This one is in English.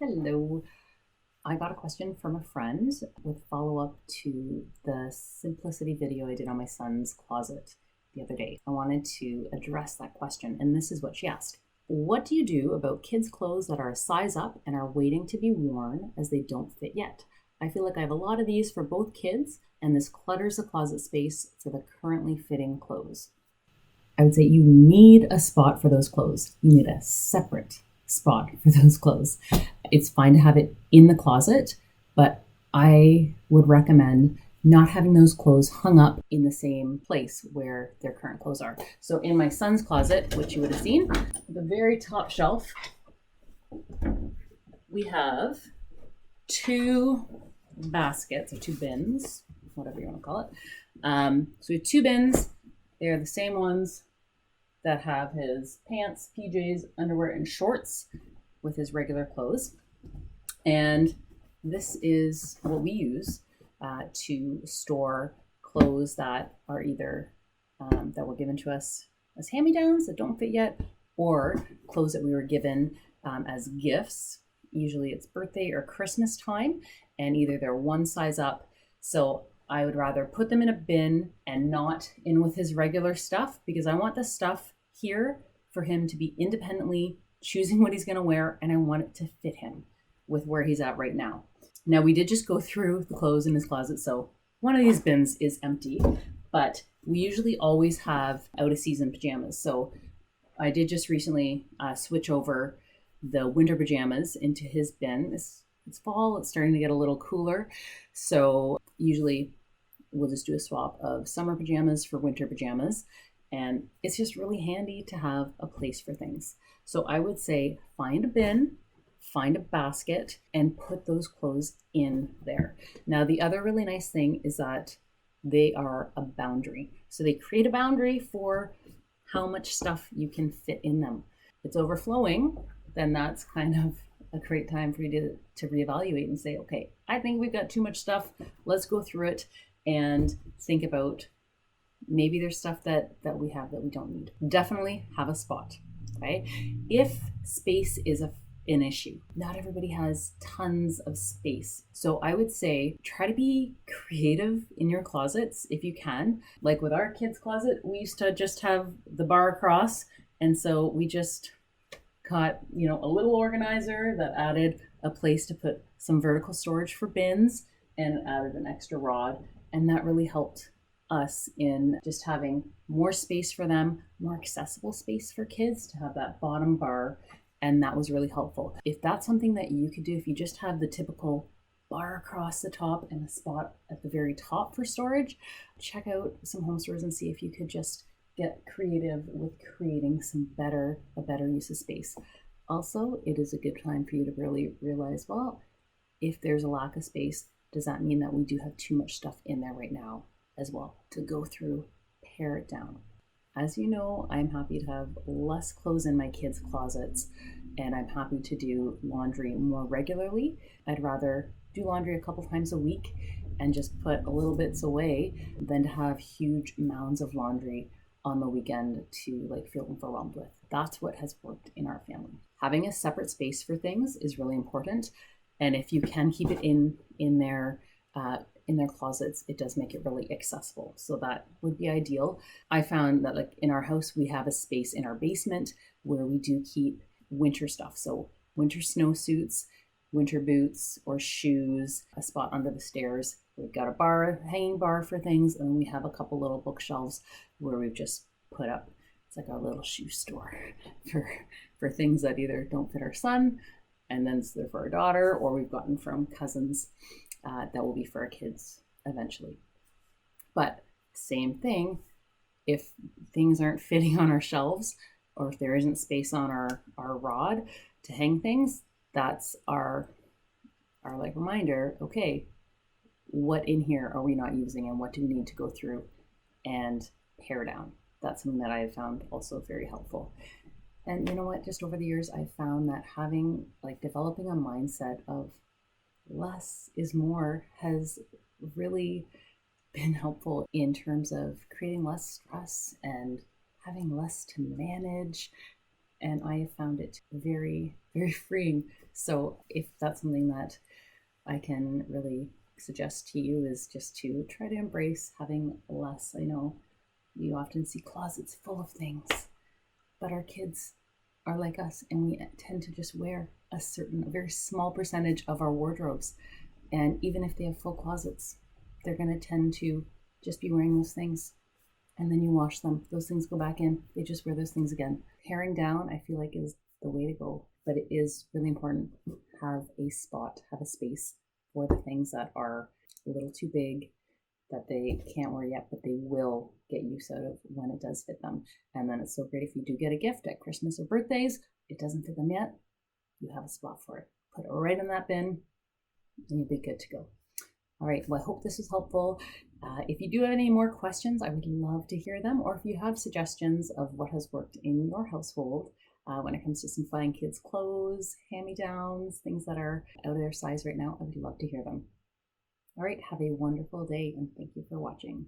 Hello. I got a question from a friend with follow-up to the simplicity video I did on my son's closet the other day. I wanted to address that question, and this is what she asked. What do you do about kids' clothes that are a size up and are waiting to be worn as they don't fit yet? I feel like I have a lot of these for both kids, and this clutters the closet space for the currently fitting clothes. I would say you need a spot for those clothes. You need a separate spot for those clothes. It's fine to have it in the closet, but I would recommend not having those clothes hung up in the same place where their current clothes are. So in my son's closet, which you would have seen, the very top shelf, we have two baskets or two bins, whatever you want to call it. So we have two bins. They're the same ones that have his pants, PJs, underwear, and shorts with his regular clothes. And this is what we use to store clothes that are either that were given to us as hand-me-downs that don't fit yet, or clothes that we were given as gifts. Usually it's birthday or Christmas time, and either they're one size up. So I would rather put them in a bin and not in with his regular stuff, because I want the stuff here for him to be independently choosing what he's going to wear, and I want it to fit him with where he's at right now. Now, we did just go through the clothes in his closet, so one of these bins is empty, but we usually always have out of season pajamas. So I did just recently switch over the winter pajamas into his bin. It's fall, it's starting to get a little cooler, so usually we'll just do a swap of summer pajamas for winter pajamas. And it's just really handy to have a place for things. So I would say find a bin, find a basket, and put those clothes in there. Now, the other really nice thing is that they are a boundary. So they create a boundary for how much stuff you can fit in them. If it's overflowing, then that's kind of a great time for you to reevaluate and say, okay, I think we've got too much stuff. Let's go through it and think about maybe there's stuff that we have that we don't need. Definitely have a spot, okay? If space is an issue, not everybody has tons of space. So I would say try to be creative in your closets if you can. Like with our kids' closet, we used to just have the bar across, and so we just got, a little organizer that added a place to put some vertical storage for bins and added an extra rod, and that really helped us in just having more space for them, more accessible space for kids to have that bottom bar. And that was really helpful. If that's something that you could do, if you just have the typical bar across the top and a spot at the very top for storage, check out some home stores and see if you could just get creative with creating a better use of space. Also, it is a good time for you to really realize, well, if there's a lack of space, does that mean that we do have too much stuff in there right now as well? To go through, pare it down. As you know, I'm happy to have less clothes in my kids' closets, and I'm happy to do laundry more regularly. I'd rather do laundry a couple times a week and just put a little bits away than to have huge mounds of laundry on the weekend to feel overwhelmed with. That's what has worked in our family. Having a separate space for things is really important, and if you can keep it in their closets, it does make it really accessible. So that would be ideal. I found that in our house, we have a space in our basement where we do keep winter stuff. So winter snowsuits, winter boots or shoes, a spot under the stairs. We've got a hanging bar for things, and then we have a couple little bookshelves where we've just put up, it's like our little shoe store for things that either don't fit our son, and then they're for our daughter, or we've gotten from cousins that will be for our kids eventually. But same thing, if things aren't fitting on our shelves, or if there isn't space on our rod to hang things, that's our reminder, okay, what in here are we not using and what do we need to go through and pare down? That's something that I have found also very helpful. And you know what, just over the years, I've found that developing a mindset of less is more has really been helpful in terms of creating less stress and having less to manage. And I have found it very, very freeing. So if that's something that I can really suggest to you, is just to try to embrace having less. I know you often see closets full of things, but our kids are like us and we tend to just wear a very small percentage of our wardrobes. And even if they have full closets, they're going to tend to just be wearing those things. And then you wash them, those things go back in, they just wear those things again. Paring down, I feel like, is the way to go. But it is really important to have a spot, have a space for the things that are a little too big, that they can't wear yet, but they will get use out of when it does fit them. And then it's so great if you do get a gift at Christmas or birthdays, it doesn't fit them yet, you have a spot for it. Put it right in that bin, and you'll be good to go. All right, well, I hope this was helpful. If you do have any more questions, I would love to hear them. Or if you have suggestions of what has worked in your household when it comes to simplifying kids' clothes, hand-me-downs, things that are out of their size right now, I would love to hear them. All right, have a wonderful day, and thank you for watching.